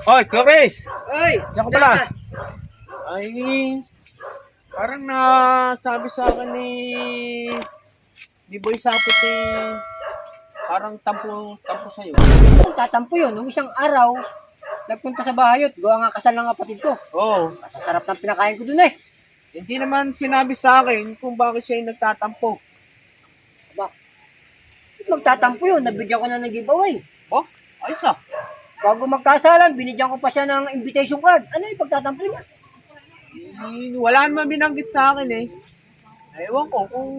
Hoy, Chris! Oy, Diyan ka pala. Ay, parang nasabi sa akin ni Boy Sapit parang tampo sa'yo. kung tatampo yun, nung isang araw, nagpunta sa bahay at gawa nga kasal ng kapatid ko. Oo. Masasarap ng pinakain ko dun eh. Hindi naman sinabi sa akin kung bakit siya yung nagtatampo. Magtatampo yun, nabigyan ko na ng giveaway. Oh, ayos ah. Bago magkasalan, binigyan ko pa siya ng invitation card. Ano yung pagtatampo niya? Wala naman binanggit sa akin eh. Ewan ko kung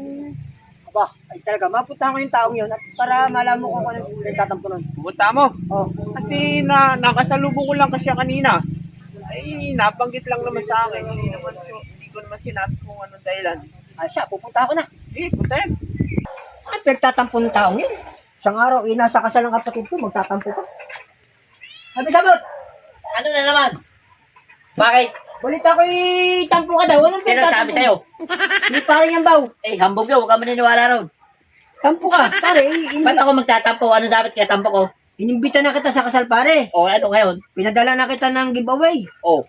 Ay talaga, mapunta ko yung taong yun at para malaman ko kung ano yung nagtatampo nun. pumunta mo. Oh, Kasi nakasalubong ko lang kasi siya kanina. Ay, nabanggit lang naman sa akin. Hindi ko naman sinabi kung anong dahilan. ay siya, pupunta ako na. Punta yan. Ano nagtatampo ng taong yun? Isang araw, nasa kasal ng kapatid ko, magtatampo ka. Sabi sabot! Ano na naman? Bakit? Balita ko tampo ka daw. Anong Sino sabi sa'yo? Hindi parang yan baw. Eh, hambog ka, huwag ka maniniwala ron. Tampo ka, pare. Ba't ako magtatampo? Ano dapat kaya tampo ko? Inimbita na kita sa kasal, pare. O ano ngayon? Pinadala na kita ng giveaway. O.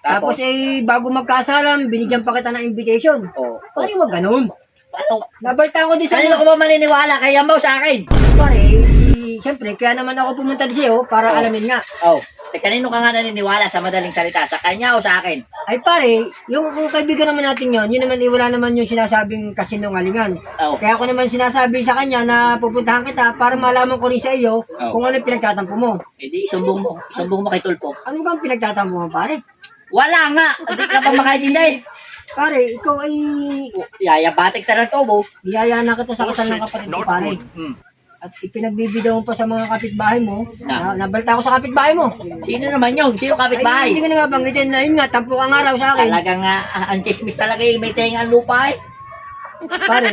Tapos bago magkasalan, binigyan pa kita ng invitation. O. Pare, wag ganun. Ano? Nabalta ko din sa Kanino ko ba maniniwala? Kay Yamaw sa akin? pare. Siyempre, kaya naman ako pumunta din sa'yo para alamin nga. O. Eh, kanino ka nga naniniwala sa madaling salita? Sa kanya o sa akin? Ay pare, yung kung kaibigan naman natin yun naman wala naman yung sinasabing kasinungalingan. O. Kaya ako naman sinasabi sa kanya na pupuntahan kita para malaman ko rin sa iyo kung ano yung pinagtatampo mo. Eh di, isumbong mo. Isumbong mo kay Tulpo. Ano bang pinagtatampo mo, pare? Wala nga! Hindi ka pa makaintindi. Pare, ikaw ay Yayabatik ka ng tubo. niyaya na kita sa kasal ng kapatid ko, pare. At ipinagbibidaw mo pa sa mga kapitbahay mo. Nabalta ko sa kapitbahay mo. Sino naman yun? Sino Ay, kapitbahay? hindi ko na nga banggitin na yun nga, tampo ka nga raw sa akin. Talagang ang chismis talaga yung may tenga ang lupa eh. Pare,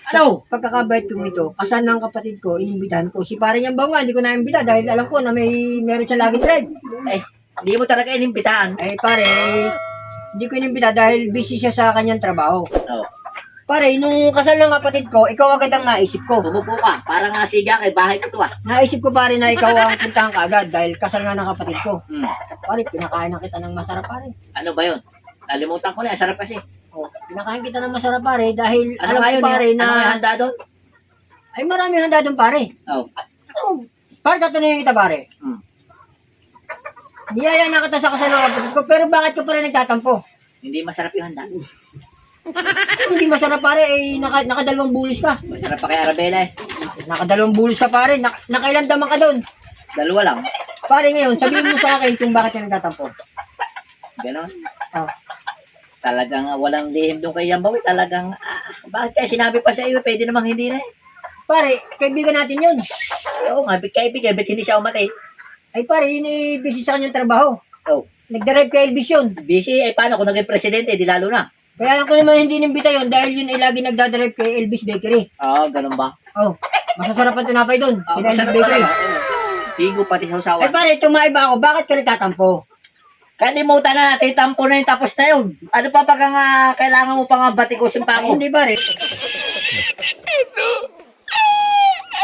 Ano? pagkakabait ko ito, kasal ng kapatid ko, inimbitahan ko. Si pare niyang bawa, hindi ko na-imbita dahil alam ko na meron siya lagi drive. Eh, hindi mo talaga inimbitahan. Ay pare, hindi ko inimbita dahil busy siya sa kanyang trabaho. Oh. Pare, nung kasal ng kapatid ko, ikaw agad ang naisip ko. Tumupo ka. Parang nga siga kay bahay ko to ah. Naisip ko pare na ikaw ang puntahan ka agad dahil kasal nga ng kapatid ko. Pare, pinakain na kita ng masarap pare. Ano ba yun? Nalimutan ko na. Ang sarap kasi. Oh, pinakain kita ng masarap pare dahil Ano alam nga ko yun? pare Ano nga na handa doon? ay maraming handa doon pare. Oh. Oh, pare, tatanungin kita pare. Niyaya na kita sa kasal ng kapatid ko pero bakit ka pa rin nagtatampo? Hindi masarap yung handa. Hindi masarap pare, ay nakadalawang bulis ka. Masarap pa kay Arabella eh. Nakadalawang bulis ka pare, nakailan daman ka doon. Dalawa lang. Pare ngayon, sabihin mo sa akin kung bakit ka nagtatampo. Ganon. Oh. Talagang walang lihim doon kay Yambaw. Talagang, bakit kaya sinabi pa sa iyo? Pwede namang hindi na eh. Pare, kaibigan natin yun. Oo nga, kaibigan. Ba't hindi siya umatay? Ay pare, yun ay busy sa kanyang trabaho. Oh. Nag-drive kay Elvis yun. Busy, eh paano kung naging presidente? Di lalo na. Kaya ako naman hindi nimbita yun dahil yun ay lagi nagdadrive kay Elvis Bakery. Ganun ba? Oh, masasarap ang tinapay doon. Kay Elvis Masarap Bakery. talaga. Bigo pati sa Ay usawan. pare, tumaiba ako. Bakit ka nagtatampo? Kalimutan na natin, tampo na yung tapos na yun. Ano pa pag nga kailangan mo pa nga batikusin pa Ay, ako? hindi pare.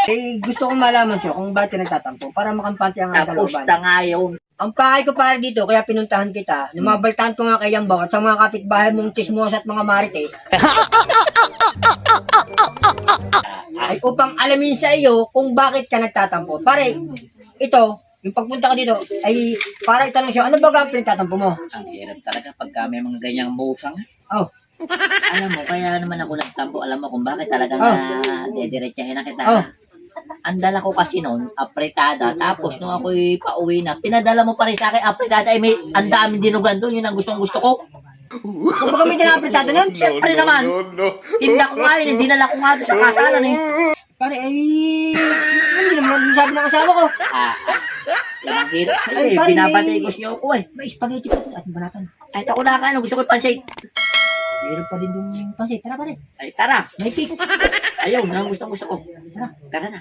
Eh, gusto kong malaman siya kung bakit ka nagtatampo para makampante ang Tapos kalaban. na nga yun. Ang pakay ko pare dito, kaya pinuntahan kita. Numabaltahan ko nga kay Yambaw at sa mga kapitbahay mong chismosa at mga marites. Ay upang alamin sa iyo kung bakit ka nagtatampo. Pare, ito, yung pagpunta ko dito, ay para itanong siya, ano ba ang pinagtatampo mo? Ang hirap talaga pagka may mga ganyang musang. Oh, Alam mo, kaya naman ako nagtampo. Alam mo kung bakit talaga Oh. na dediretsahin na kita. Oh. Ang dala ko kasi noon, apretada. Tapos nung ako'y pauwi na, pinadala mo pa rin sa akin, apretada. Ay may ang daming dinugan doon. Yun ang gustong gusto ko. kung baka may tinapritado nun, Siyempre naman. Tinda ko nga yun. Dinala ko nga doon sa kasalan eh. pare, ay, ano naman sabi ng asawa ko? Yan ang hirap sa'yo Ay, eh. pare, Binabatikos niyo ako eh. May spaghetti pa ito at banatan. Ay, ito ko na kaano. Gusto ko pansay. Meron pa din yung pansit. Tara pare, Ay, tara. may cake. Ayaw, na gusto ko. Tara na.